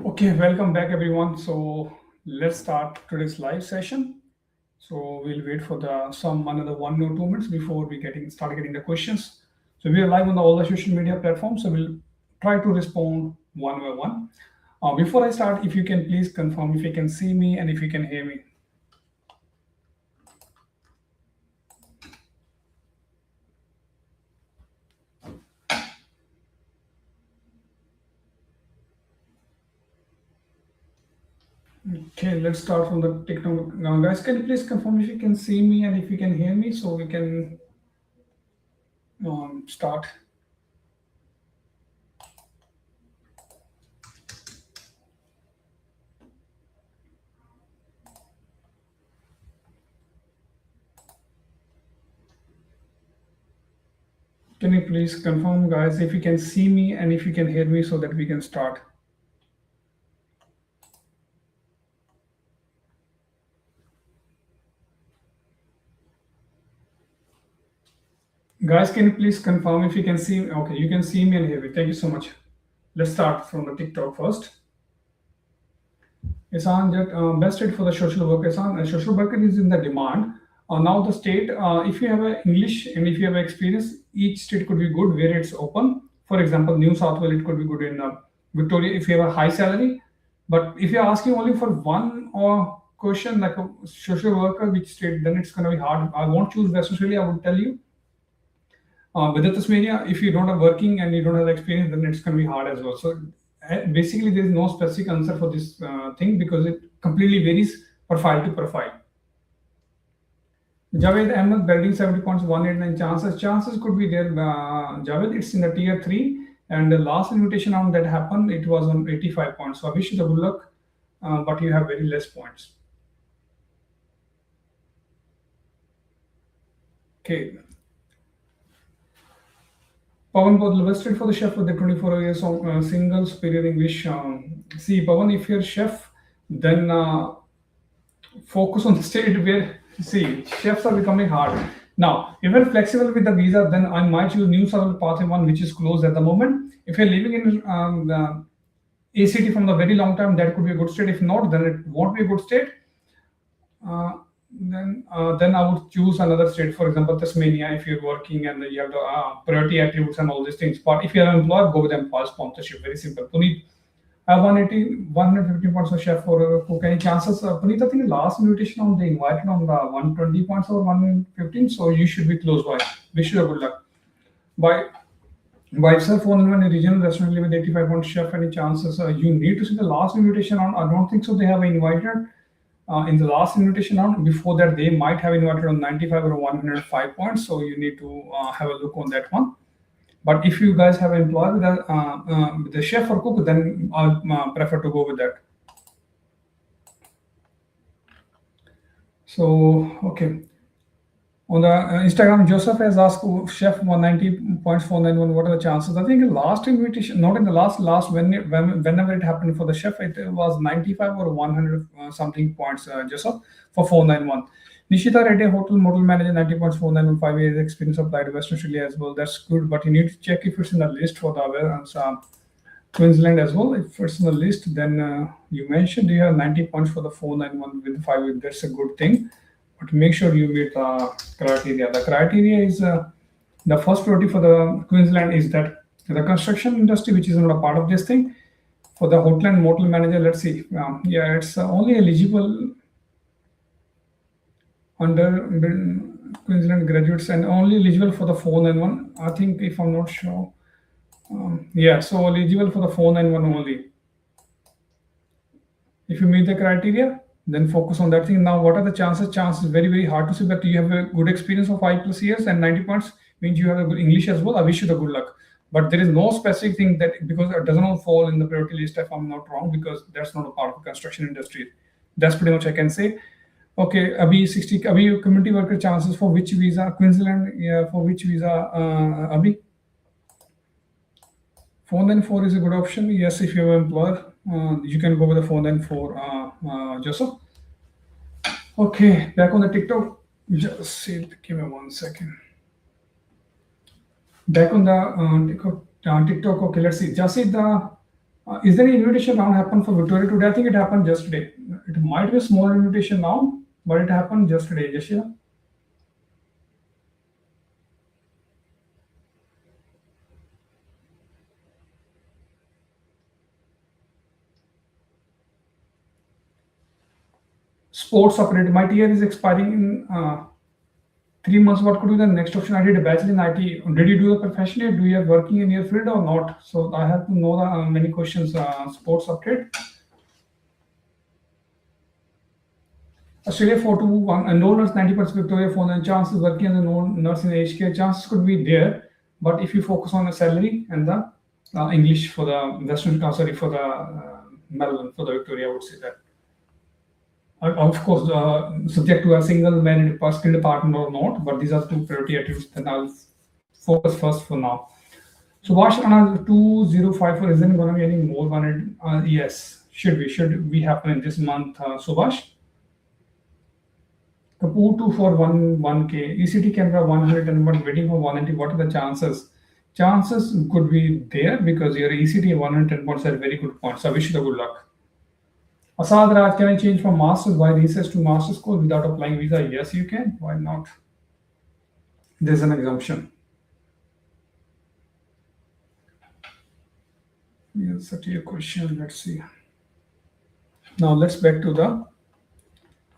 Okay, welcome back everyone. So let's start today's live session. So we'll wait for the some another 1 or 2 minutes before we start getting the questions. So we are live on all the social media platforms. So we'll try to respond one by one. Before I start, if you can please confirm if you can see me and if you can hear me. Okay, let's start from the TikTok. Now, guys, can you please confirm if you can see me and if you can hear me so we can start. Can you please confirm, guys, if you can see me and if you can hear me so that we can start? Guys, can you please confirm if you can see me? Okay, you can see me and hear me. Thank you so much. Let's start from the TikTok first. Isan, best state for the social worker. Isan, social worker is in the demand. Now the state, if you have a English and if you have experience, each state could be good where it's open. For example, New South Wales, it could be good in Victoria if you have a high salary. But if you're asking only for one or question like a social worker, which state, then it's going to be hard. I won't choose West Australia. I would tell you. With the Tasmania, if you don't have working and you don't have experience, then it's going to be hard as well. So basically, there is no specific answer for this thing because it completely varies profile to profile. Javed Ahmed building 70 points, 189 chances. Chances could be there. Javed, it's in the tier 3. And the last invitation round that happened, it was on 85 points. So I wish you the good luck, but you have very less points. Okay. Pawan was listed for the chef with the 24 years of single superior English. See, Pawan, if you're a chef, then focus on the state where, see, chefs are becoming hard. Now, if you're flexible with the visa, then I might use New South Wales Pathway 1, which is closed at the moment. If you're living in the ACT from the very long time, that could be a good state. If not, then it won't be a good state. Then I would choose another state, for example, Tasmania, if you're working and you have the priority attributes and all these things. But if you're an employer, go with employer sponsorship. Very simple. Puneet, I have 180, 150 points for chef for cook. Any chances? Puneet, I think last invitation on the invited on the 120 points or 115, so you should be close by. Wish you a good luck. By itself, only one regional restaurant with 85 points chef. Any chances? You need to see the last invitation on. I don't think so. They have invited. In the last invitation round, before that, they might have invited on 95 or 105 points. So you need to have a look on that one. But if you guys have employed with the chef or cook, then I'll prefer to go with that. So, okay. On the Instagram, Joseph has asked chef 190 points 491. What are the chances? I think the last invitation, not in the last whenever it happened for the chef, it was 95 or 100 something points. Joseph for 491. Nishita Reddy, hotel model manager, 90 points 495 years experience applied to Western Australia as well. That's good, but you need to check if it's in the list for the Queensland as well. If it's in the list, then you mentioned you have 90 points for the 491 with 5. That's a good thing. But make sure you meet the criteria. The criteria is the first priority for the Queensland is that the construction industry, which is not a part of this thing. For the hotel and motel manager, let's see. Yeah, it's only eligible under Queensland graduates and only eligible for the 491. I think, if I'm not sure. Yeah, so eligible for the 491 only. If you meet the criteria, then focus on that thing. Now, what are the chances? Chances very, very hard to say, but you have a good experience of 5+ years and 90 points means you have a good English as well. I wish you the good luck. But there is no specific thing that, because it doesn't fall in the priority list, if I'm not wrong, because that's not a part of the construction industry. That's pretty much I can say. Okay, Abhi 60, Abhi community worker chances for which visa? Queensland, yeah, for which visa? Abhi? 494 is a good option. Yes, if you have an employer. You can go with the 494, Joseph. Okay, back on the TikTok. Just see, give me 1 second. Back on the TikTok. Okay, let's see. Just see the. Is there any invitation round happen for Victoria today? I think it happened just today. It might be a small invitation now, but it happened just today, Jashia. Sports upgrade. My tier is expiring in 3 months. What could be the next option? I did a bachelor in IT. Did you do the professionally? Do you have working in your field or not? So I have to know the many questions. Sports upgrade. Australia 421, a no nurse 90% Victoria phone and chances working as a no nurse in aged care, chances could be there. But if you focus on the salary and the English for the Western, sorry, for the Melbourne, for the Victoria, I would say that. Of course, subject to a single man skill department or not, but these are two priority attributes that I'll focus first for now. So Vash on 2054 isn't going to be any more one. Yes, should be happen in this month, Subhash. Kapoor 2411K, ECT camera 101, waiting for 190. What are the chances? Chances could be there because your ECT 110 points are very good points. So I wish you the good luck. Asad Raj, can I change from master's by research to master's course without applying visa? Yes, you can. Why not? There's an exemption. Yes, such a question. Let's see. Now let's back to the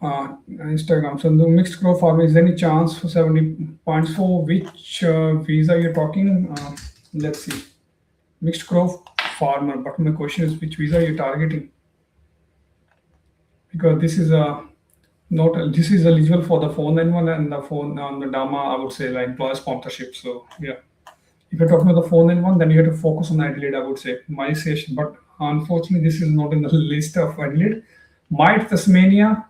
Instagram. So the mixed crow farmer, is there any chance for 70 points for which visa you're talking? Let's see. Mixed crow farmer, but my question is which visa you're targeting? Because this is this is eligible for the 491 and the phone on the DAMA, I would say, like employer sponsorship. So yeah. If you're talking about the 491, then you have to focus on Adelaide, I would say. My session, but unfortunately, this is not in the list of Adelaide. Tasmania,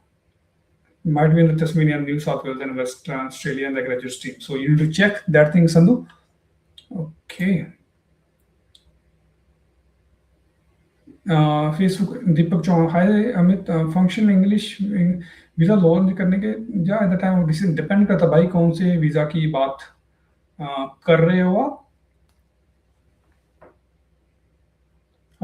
might be in the Tasmania, New South Wales, and West Australia, and the graduate stream. So you need to check that thing, Sandhu. Okay. Facebook, Deepak Chauhan, hi Amit, functional English visa launch करने के या at the time of decision depend करता भाई कौन से visa की बात कर रहे हो आप.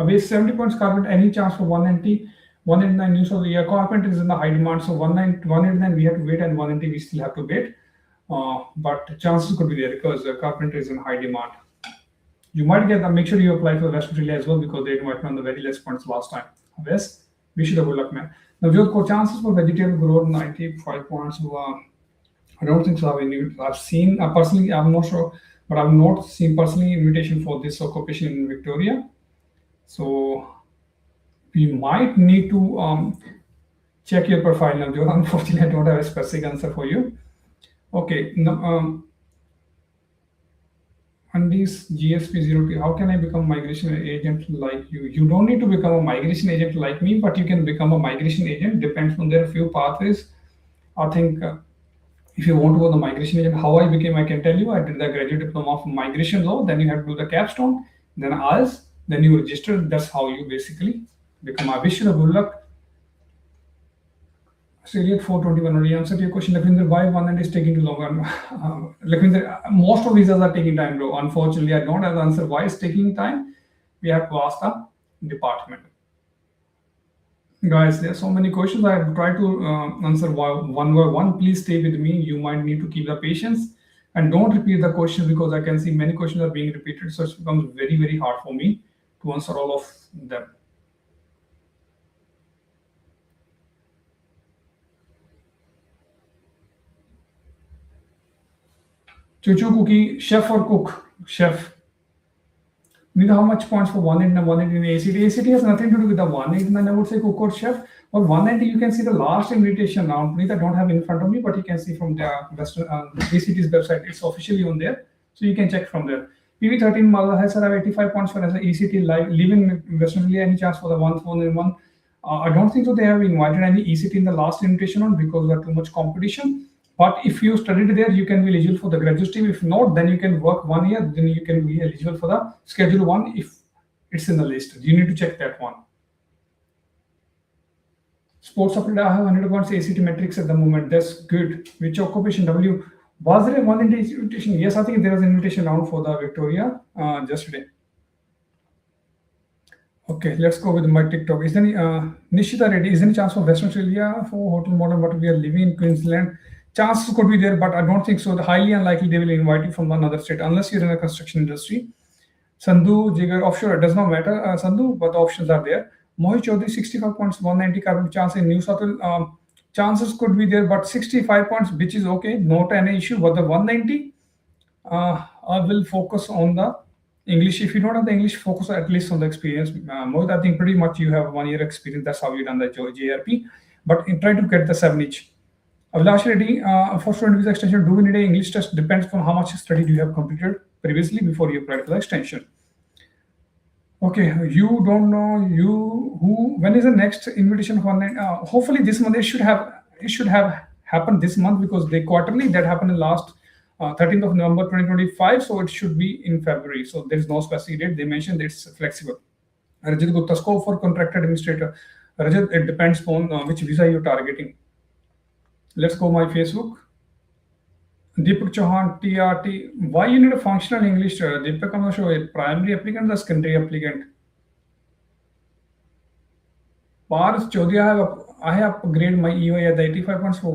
Abe 70 points carpet, any chance for 190, 189 news of the year. Carpet is in the high demand, so 189 we have to wait and 190 we still have to wait. But chances could be there because carpenter is in high demand. You might get make sure you apply for the West Australia as well because they invited on the very less points last time. Yes, wish you the good luck, man. Now, your chances for vegetable growth 95 points. I don't think so. I've seen personally, I'm not sure, but I've not seen personally invitation for this occupation in Victoria. So we might need to check your profile now, Joe. Unfortunately, I don't have a specific answer for you. Okay. No, and this GSP02, how can I become a migration agent like you? You don't need to become a migration agent like me, but you can become a migration agent. Depends on there are few pathways. I think if you want to go the migration agent, how I became, I can tell you. I did the graduate diploma of migration law. Then you have to do the capstone. Then IELTS. Then you register. That's how you basically become. I wish you the good luck. Australia 421 already answered your question. Lakwinder, why one and is taking too long? Lakwinder, most of visas are taking time, bro. Unfortunately, I don't have the answer why it's taking time. We have to ask the department. Guys, there are so many questions. I have tried to answer one by one. Please stay with me. You might need to keep the patience and don't repeat the questions because I can see many questions are being repeated. So it becomes very, very hard for me to answer all of them. Chuchu cookie, chef or cook? Chef. Neither how much points for 189, 189 ACT. ACT has nothing to do with the 189, I would say cook or chef. Or 190, you can see the last invitation now. Neither don't have in front of me, but you can see from the Western ACT's website. It's officially on there. So you can check from there. PV13 Mala has 85 points for as an ACT live living Western Australia. Any chance for the 141? I don't think so. They have invited any ECT in the last invitation on because there are too much competition. But if you studied there, you can be eligible for the graduate stream. If not, then you can work 1 year. Then you can be eligible for the Schedule 1 if it's in the list. You need to check that one. Sports supplement, I have 100 points ACT metrics at the moment. That's good. Which occupation W? Was there a one invitation? Yes, I think there was an invitation round for the Victoria just today. Okay, let's go with my TikTok. Is there any Nishita Reddy? Is there any chance for Western Australia for Hotel Modern? But we are living in Queensland. Chances could be there, but I don't think so. Highly unlikely they will invite you from another state unless you're in a construction industry. Sandhu, Jigar, offshore, it does not matter, Sandhu, but the options are there. Mohit Chaudhary, 65 points, 190 carbon chance in New South Wales. Chances could be there, but 65 points, which is okay, not any issue. But the 190, I will focus on the English. If you don't have the English, focus at least on the experience. Mohit, I think pretty much you have 1 year experience. That's how you done the JRP. But try to get the 7 each. Avlash Reddy, for student visa extension, do we need an English test? Depends on how much study you have completed previously before you apply for the extension. Okay, you don't know who. When is the next invitation for hopefully this month. It should have happened this month because they quarterly that happened in last 13th of November 2025. So it should be in February. So there is no specific date. They mentioned it's flexible. Rajat Gupta, scope for contract administrator. Rajat, it depends on which visa you're targeting. Let's go my Facebook. Deepak Chauhan, TRT. Why you need a functional English? Deepak, I'm not sure. A primary applicant or secondary applicant? Pars Chaudhary, I have upgraded my EOI at the 85 points for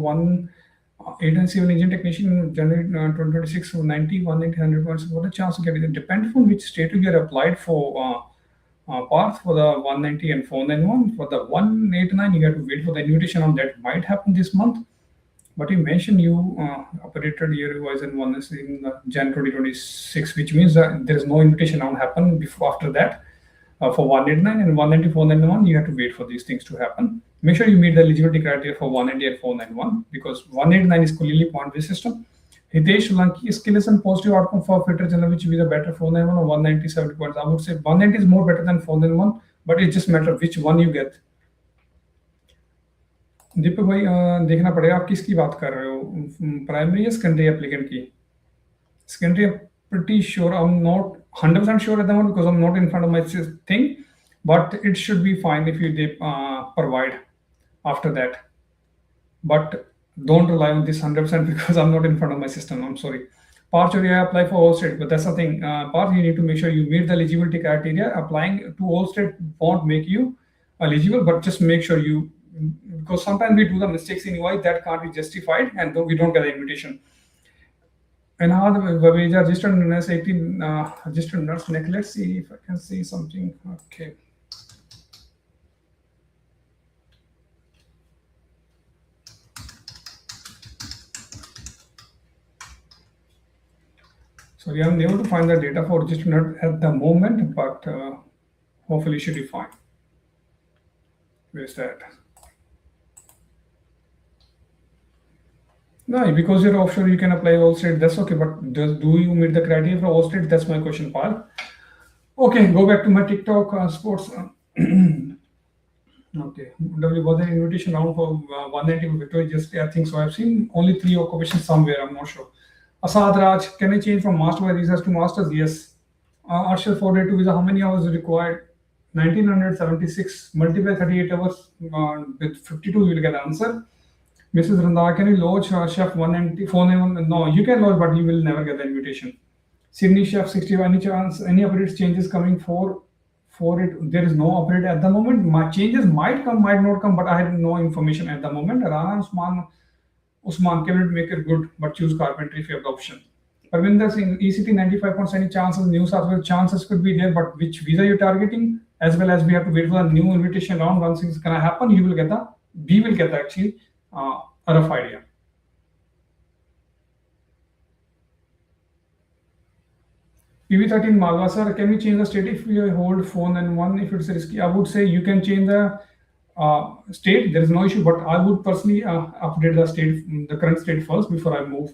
8 and 7 engine technician in January 2026 for 90, 180, 100 points. What a chance to get it? It depends on which state you get applied for. Path for the 190 and 491. For the 189, you have to wait for the invitation on that. Might happen this month. But you mentioned you operated year-wise and one is in Jan 2026, which means that there is no invitation round happen before after that. For 189 and 190, 491, you have to wait for these things to happen. Make sure you meet the eligibility criteria for 190 and 491 because 189 is clearly point-based system. Hitesh Solanki, skill is and positive outcome for fitter general, which will be the better 491 or 190, 70 points. I would say 190 is more better than 491, but it just matters which one you get. दीपक भाई देखना पड़ेगा आप किसकी बात कर रहे हो primary या सेकेंडरी एप्लीकेंट की secondary pretty sure I'm not 100% sure at the moment because I'm not in front of my thing but it should be fine if you provide after that but don't rely on this 100% because I'm not in front of my system. I'm sorry. Parth, I apply for all state, but that's the thing. Parth, you need to make sure you meet the eligibility criteria. Applying to all state won't make you eligible, but just make sure you because sometimes we do the mistakes in UI that can't be justified and we don't get the invitation. And how the registered nurse 18 registered nurse neck. Let's see if I can see something. Okay. Sorry, I'm able to find the data for registered nurse at the moment, but hopefully it should be fine. Where's that? No, because you're offshore, you can apply all state. That's okay. But do you meet the criteria for all state? That's my question, Paul. Okay, go back to my TikTok sports. Okay, was there invitation round for 190 for Victoria? Just I think so. I've seen only 3 occupations somewhere. I'm not sure. Asad Raj, can I change from master by visas to masters? Yes. Arshal 482 visa. How many hours is required? 1976 multiply 38 hours with 52. You will get the answer. Mrs. Randa, can you lodge chef 190 491? No, you can lodge, but you will never get the invitation. Sydney chef 60. Any chance? Any updates changes coming for it? There is no update at the moment. My changes might come, might not come, but I have no information at the moment. Rana Usman, cabinet maker, good, but choose carpentry if you have the option. Parvinder Singh, ECT 95 points. Any chances? New South Wales chances could be there, but which visa you're targeting? As well as we have to wait for the new invitation round. Once things gonna happen, we will get the actually a rough idea. PV13 Malwa sir, can we change the state if we hold phone and one if it's risky? I would say you can change the state. There is no issue, but I would personally update the state, the current state first before I move.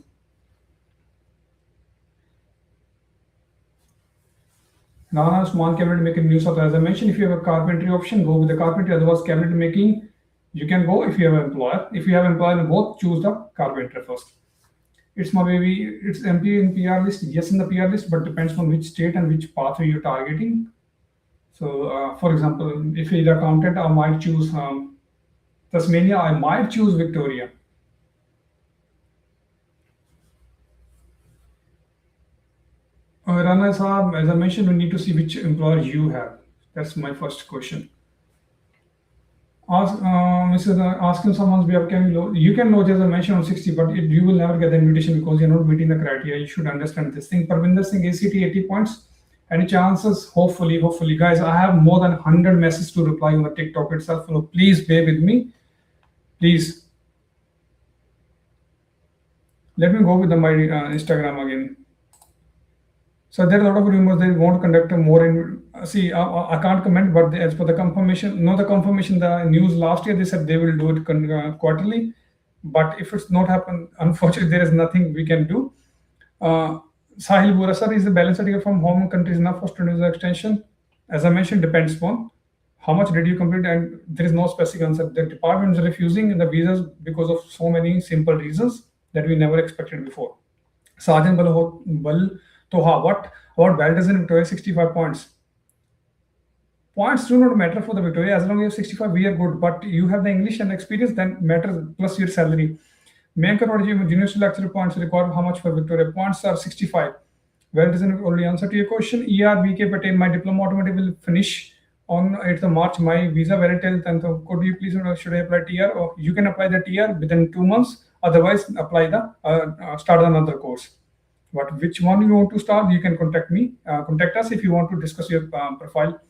Nana Usman, cabinet making New South. As I mentioned, if you have a carpentry option, go with the carpentry. Otherwise, cabinet making. You can go if you have an employer. If you have an employer in both, choose the carpenter first. It's my baby. It's MP in PR list. Yes, in the PR list, but depends on which state and which pathway you're targeting. So, for example, if you're accountant, I might choose Tasmania, I might choose Victoria. Rana Saab, as I mentioned, we need to see which employer you have. That's my first question. Asking someone's behalf, you can lodge as I mentioned on 60, but you will never get the invitation because you're not meeting the criteria. You should understand this thing. Parvinder Singh, ACT 80 points. Any chances? Hopefully, guys. I have more than 100 messages to reply on the TikTok itself. So please bear with me. Please. Let me go with my Instagram again. So there are a lot of rumors they won't conduct a more in. See, I can't comment, but as for the confirmation, the news last year they said they will do it quarterly. But if it's not happened, unfortunately, there is nothing we can do. Sahil Bora, sir, is the balance certificate from home country enough for student visa extension? As I mentioned, depends upon how much did you complete, and there is no specific answer. The department is refusing the visas because of so many simple reasons that we never expected before. Sergeant Bal Toha, what about Valdez in Victoria? 65 points. Points do not matter for the Victoria. As long as you have 65, we are good. But you have the English and experience, then matters plus your salary. Mankar University lecturer points require how much for Victoria? Points are 65. Well, doesn't already answer to your question. VK Patel, my diploma automatic will finish on 8th of March. My visa valid till 10th. Could you please, should I apply TR? Or you can apply the TR within 2 months. Otherwise, apply the start another course. But which one you want to start, you can contact me. Contact us if you want to discuss your profile.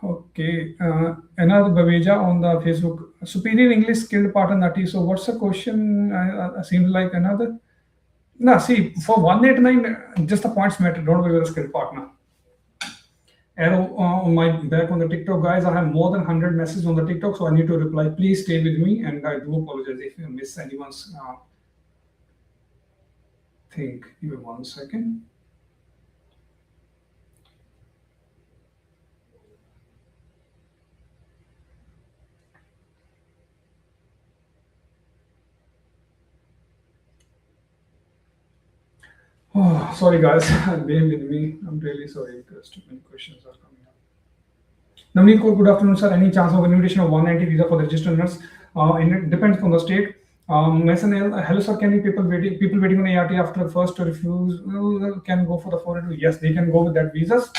Okay, another Baveja on the Facebook. Superior English skilled partner Nati. So what's the question? Seems like another. No, see, for 189, just the points matter. Don't worry with the skilled partner. Arrow on my back on the TikTok, guys. I have more than 100 messages on the TikTok, so I need to reply. Please stay with me, and I do apologize if you miss anyone's thing. Give me 1 second. Oh, sorry, guys. Bear with me. I'm really sorry because too many questions are coming up. Navneet Kaur, good afternoon, sir. Any chance of invitation of 190 visa for the registered nurse? It depends on the state. Mason, hello, sir. Can you people waiting on ART after first refuse can go for the 482? Yes, they can go with that visas.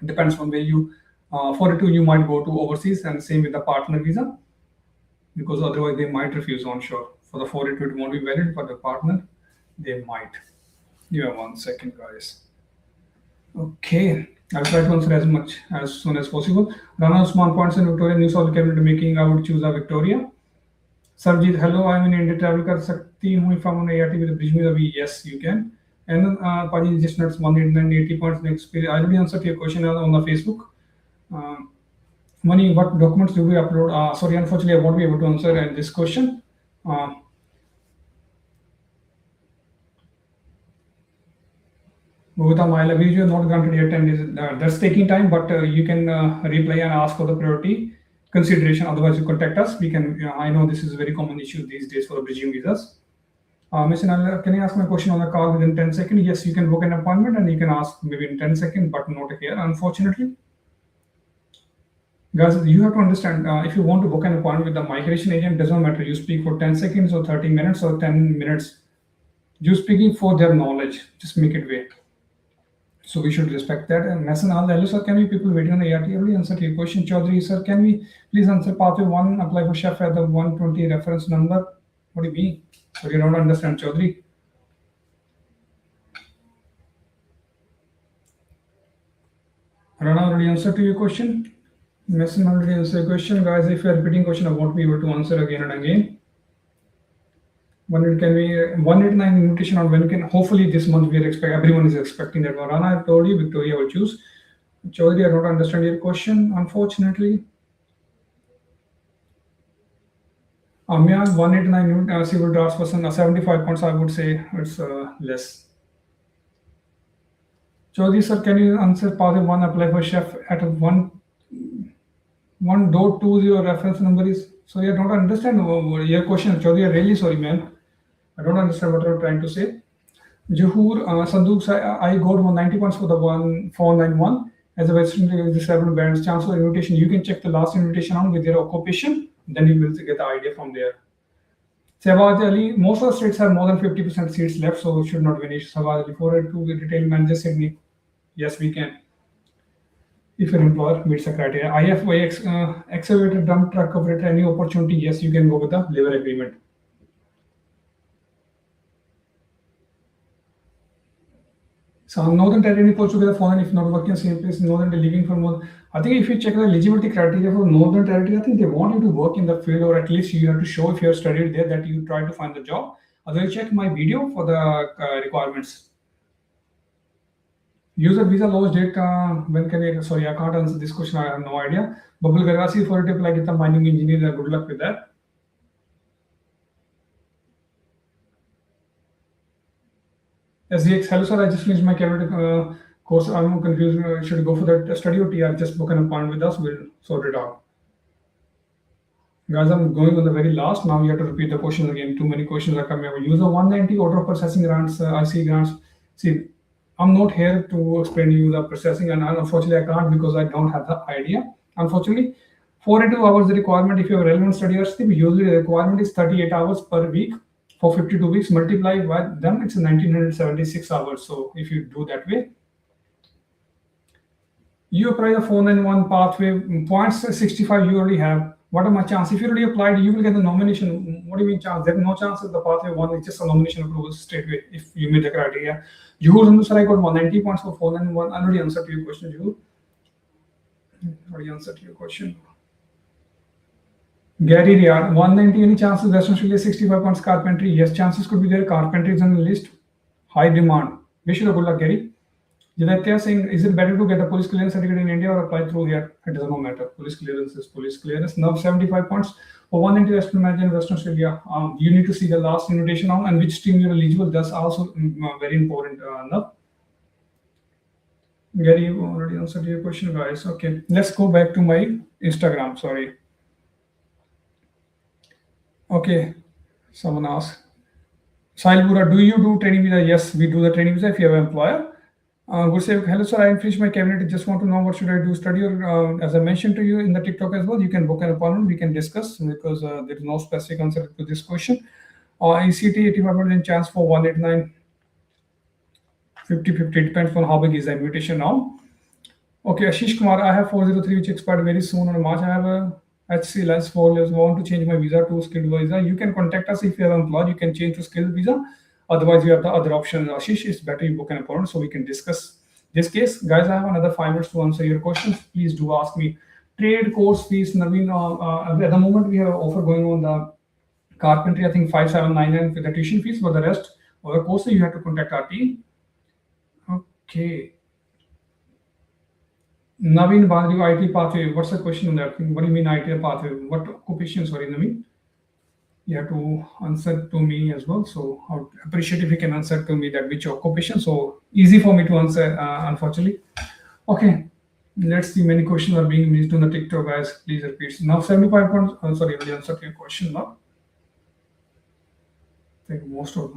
Depends on where you 482 you might go to overseas, and same with the partner visa, because otherwise they might refuse onshore. For the 482 it won't be valid, for the partner they might. Give me 1 second, guys. Okay, I'll try to answer as much as soon as possible. Rana Usman points in Victoria, New South Cabinet making. I would choose a Victoria. Sarjeet, hello. I'm in India. Travel kar sakti hu if I'm on ART with the bridge visa? Yes, you can. And then Paji just nuts 180 points next period. I already answered your question on the Facebook. Money, what documents do we upload? Sorry, unfortunately, I won't be able to answer this question. Bhuvita Maila, video not granted yet, and that's taking time, but you can reply and ask for the priority consideration. Otherwise, you contact us. We can. I know this is a very common issue these days for bridging visas. Ms. Anil, can I ask my question on the call within 10 seconds? Yes, you can book an appointment and you can ask maybe in 10 seconds, but not here, unfortunately. Guys, you have to understand, if you want to book an appointment with the migration agent, doesn't matter. You speak for 10 seconds or 30 minutes or 10 minutes. You're speaking for their knowledge. Just make it wait. So we should respect that. And Mason, hello, sir. Can we people waiting on the ART? Already answer to your question. Chaudhary, sir, can we please answer pathway 1, apply for chef at the 120 reference number? What do you mean? So you don't understand, Chaudhary. Rana already answered to your question. Mason already answered your question. Guys, if you are repeating question, I won't be able to answer again and again. When it can be 189 invitation on when can hopefully this month we are expecting, everyone is expecting that. Rana, I told you Victoria will choose. Chaudhary, I don't understand your question, unfortunately. Amya, 189 civil drafts person, 75 points, I would say it's less. Chaudhary, sir, can you answer part of 1, apply for chef at 1.20 reference number is? Sorry, I don't understand your question. Chaudhary, I'm really sorry, man. I don't understand what you're trying to say. Juhur, Sanduk, I got 190 points for the 1491. As a Western disabled bands, chance for invitation, you can check the last invitation on with your occupation, then you will get the idea from there. Shahbaz Ali, most of the states have more than 50% seats left, so it should not be an issue. Shahbaz Ali, 482 retail manager Sydney. Yes, we can. If your employer meets the criteria. IFY, excavator, dump truck operator, any opportunity, yes, you can go with the labor agreement. So Northern Territory Portugal phone, if not working same place, Northern living for more. I think if you check the eligibility criteria for Northern Territory, I think they want you to work in the field, or at least you have to show if you have studied there that you try to find the job. Otherwise, check my video for the requirements. User visa launch date, when can I, sorry, I can't answer this question, I have no idea. Babul Garasi for it, like the mining engineer, good luck with that. SDX, hello sir, I just finished my cabinet course. I'm confused. Should I go for that study or TR? Just book an appointment with us. We'll sort it out. Guys, I'm going on the very last. Now you have to repeat the questions again. Too many questions are coming up. User 190 order of processing grants, IC grants. See, I'm not here to explain to you the processing, and unfortunately I can't because I don't have the idea. Unfortunately, 42 hours the requirement if you have relevant study or STP. Usually the requirement is 38 hours per week. For 52 weeks, multiply by them, it's 1976 hours. So if you do that way, you apply the 491 pathway, points 65 you already have. What are my chances? If you already applied, you will get the nomination. What do you mean chance? There's no chance of the pathway one, it's just a nomination approval straight away if you meet the criteria. Juhur Zandu sir, I got 190 points for 491. I already answered to your question, Juhur. Already answered to your question. Gary Riyad, 190, any chances Western Australia 65 points carpentry? Yes, chances could be there. Carpentry is on the list. High demand. Wish you good luck, Gary. Jaditya saying, is it better to get a police clearance certificate in India or apply through here? It does not matter. Police clearance is police clearance. Now 75 points for 190 Western manager in Western Australia. You need to see the last invitation on and which team you're eligible. That's also very important. Now, Gary, you already answered your question, guys. Okay, let's go back to my Instagram. Sorry. Okay, someone asked. Sahil Bura, do you do training visa? Yes, we do the training visa if you have an employer. Good say, hello sir, I finished my cabinet. Just want to know what should I do? Study or as I mentioned to you in the TikTok as well, you can book an appointment. We can discuss because there is no specific answer to this question. ECT 85% chance for 189, 50-50 depends on how big is the invitation now. Okay, Ashish Kumar, I have 403 which expired very soon on March. I have a HC less 4 years. Want to change my visa to skilled visa? You can contact us if you have employed. You can change to skilled visa. Otherwise, you have the other option. Ashish, it's better you book an appointment so we can discuss this case. Guys, I have another 5 minutes to answer your questions. Please do ask me. Trade course fees, Naveen. At the moment, we have an offer going on the carpentry. I think 5799 for the tuition fees. For the rest of the course, you have to contact our team. Okay. Naveen Bandri, IT pathway. What's the question on that? What do you mean IT pathway? What occupation? Sorry, Naveen. You have to answer to me as well. So I would appreciate if you can answer to me that which occupation. So easy for me to answer, unfortunately. Okay, let's see. Many questions are being missed on the TikTok, guys. Please repeat. Now 75 points. Sorry, I will answer to your question now. I think most of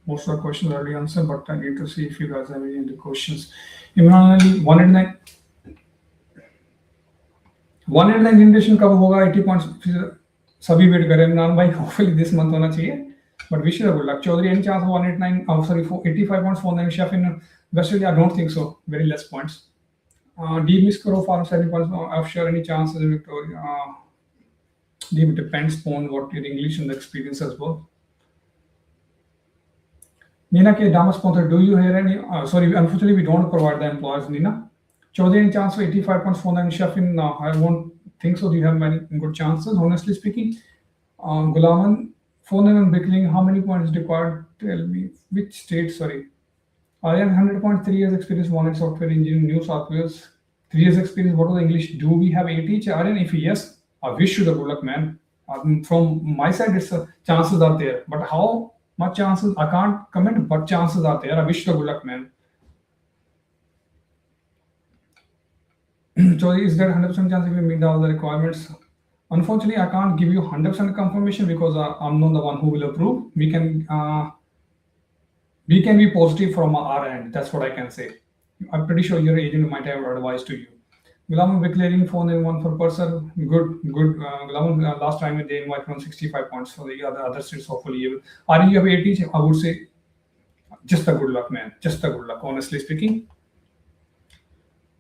the questions are already answered, but I need to see if you guys have any other questions. Imran Ali, 189. 189 generation कब होगा 80 points सभी wait कर रहे हैं इमरान भाई hopefully this month होना चाहिए but wish you good luck Chaudhary any chance 189 sorry 85 points for the chef in West Australia I don't think so very less points D miss karo farm 70 points offshore any chances Victoria D depends on what your English and the experience as well Nina K Damas sponsor do you hear any sorry unfortunately we don't provide the employers Nina Chaudhary, any chance for 85 points for the chef in I won't think so. Do you have many good chances? Honestly speaking, Gulaman, phone and Bickling, how many points required? Tell me which state. Sorry, Aryan 100.3 years experience, one software engineering, New South Wales, 3 years experience. What was the English? Do we have 8 each? Aryan, if yes, I wish you the good luck, man. From my side, it's chances are there, but how much chances? I can't comment, but chances are there. I wish you the good luck, man. So is there 100% chance if you meet all the requirements? Unfortunately, I can't give you 100% confirmation because I'm not the one who will approve. We can be positive from our end. That's what I can say. I'm pretty sure your agent might have advised to you. Gulam declaring phone in one for person. Good, good. Gulam, last time they invite 165 points for the other states. Hopefully, you will. Are you have 80? I would say just a good luck, man. Just a good luck, honestly speaking.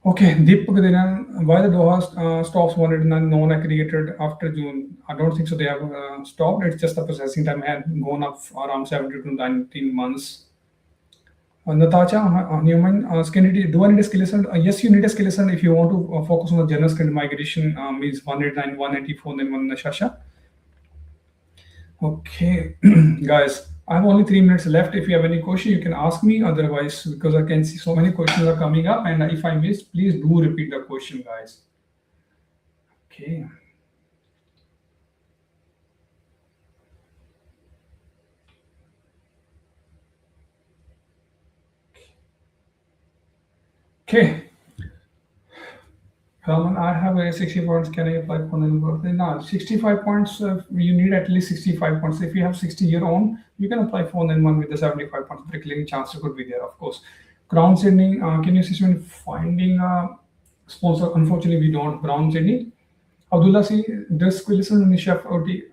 Okay, Deepak Dinan, why the Doha stops wanted non-aggregated after June? I don't think so. They have stopped. It's just the processing time had gone up around 17 to 19 months. Natasha Newman, do I need a skill lesson? Yes, you need a skill lesson if you want to focus on the general skill migration. Means 189, 184, then one Shasha. Okay, guys, I have only 3 minutes left. If you have any question, you can ask me. Otherwise, because I can see so many questions are coming up, and if I missed, please do repeat the question, guys. Okay. Okay. Raman, I have a 60 points. Can I apply for an birthday? No, 65 points. You need at least 65 points. If you have 60 your own, you can apply for one with the 75 points. The clearing chance could be there, of course. Crown Sydney, can you assist me in finding a sponsor? Unfortunately, we don't. Crown Sydney. Abdullah C. Does skill lesson in chef OT?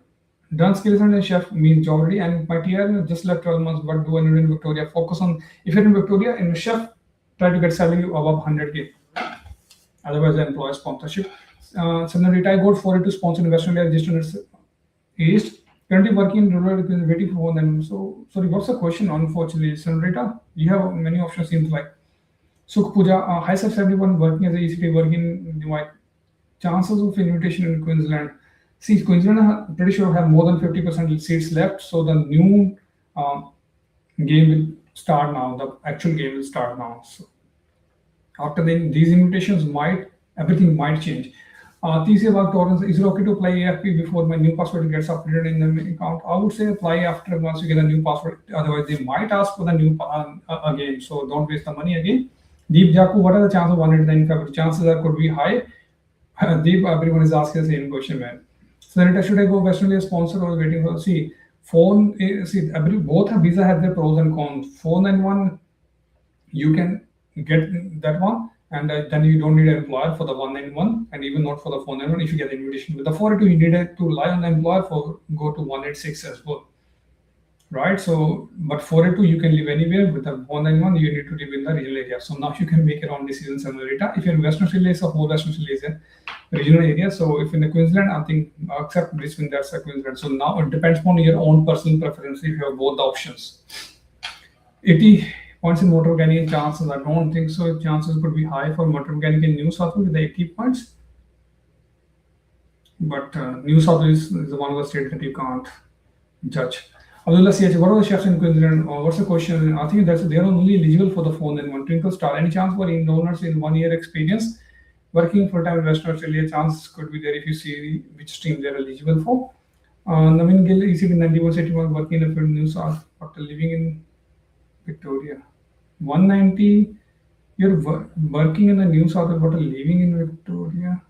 Done skill lesson in chef means job already. And my TR just left 12 months. What do I need in Victoria? Focus on, if you're in Victoria, in chef, try to get salary above 100K. Otherwise, the employer sponsorship. Senorita, I got 482 sponsor investment registered East. Currently working in rural, waiting for them. So, sorry, what's the question? Unfortunately, Senorita, you have many options. Seems like Sukh Puja, high sub 71 working as a ECT, working in Dubai. Chances of invitation in Queensland. See, Queensland, I'm pretty sure have more than 50% seats left. So the new game will start now. The actual game will start now. So after these invitations, everything might change. TCA work Torrance, is it okay to apply AFP before my new password gets updated in the account? I would say apply after once you get a new password. Otherwise, they might ask for the new again. So don't waste the money again. Deep Jaku, what are the chances of 189 February? Chances are could be high. Deep, everyone is asking the same question, man. Senator, should I go Western Union sponsor or waiting for? See, phone. See, both have visa have their pros and cons. Phone and one, you can get that one, and then you don't need an employer for the 191, and even not for the 491 if you get the invitation. With the 482, you need to rely on the employer for go to 186 as well, right? So, but 482 you can live anywhere. With the 191, you need to live in the regional area. So now you can make your own decisions on the data. If you're in Western Australia, it's a whole Western Australia is a regional area. So if in the Queensland, I think except Brisbane, that's a Queensland. So now it depends on your own personal preference if you have both the options. 80 points in motor mechanic chances, I don't think so. Chances could be high for motor mechanic in New South Wales with the 80 points. But New South Wales is one of the states that you can't judge. Abdullah CH, what are the chefs in Queensland? What's the question? I think that's they are only eligible for the phone and one Twinkle Star. Any chance for in owners in 1 year experience working full time in Western Australia? Chance could be there if you see which stream they're eligible for. Navin Gill, ECB 91 working in the field New South after living in Victoria. 190, you're working in the New South Wales, but living in Victoria.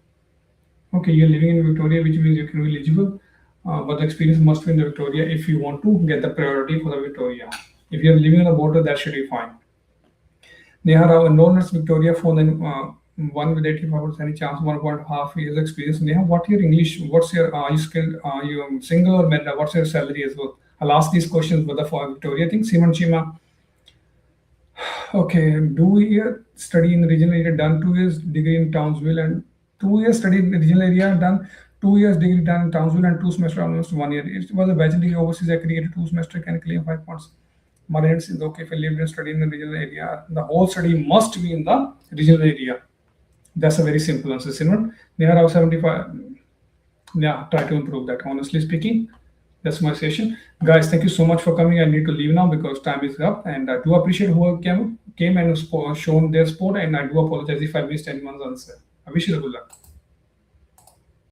Okay, you're living in Victoria, which means you can be eligible, but the experience must be in the Victoria if you want to get the priority for the Victoria. If you're living on the border, that should be fine. Neha Rao, enrollments Victoria for then one with 85%, any chance 1.5 years experience. Neha, what your English? What's your are you skilled? Are you single or married? What's your salary as well? I'll ask these questions with the for Victoria. I think Simon Chima. Okay, do you study in the regional area? Done 2 years degree in Townsville and 2 years study in the regional area. Done 2 years degree done in Townsville and 2 semester almost 1 year. It was a bachelor degree overseas. I created 2 semester can claim 5 points. Marriage is okay if I live and study in the regional area. The whole study must be in the regional area. That's a very simple answer, Simon. They are now 75. Yeah, try to improve that. Honestly speaking, that's my session. Guys, thank you so much for coming. I need to leave now because time is up. And I do appreciate who came and shown their support. And I do apologize if I missed anyone's answer. I wish you good luck.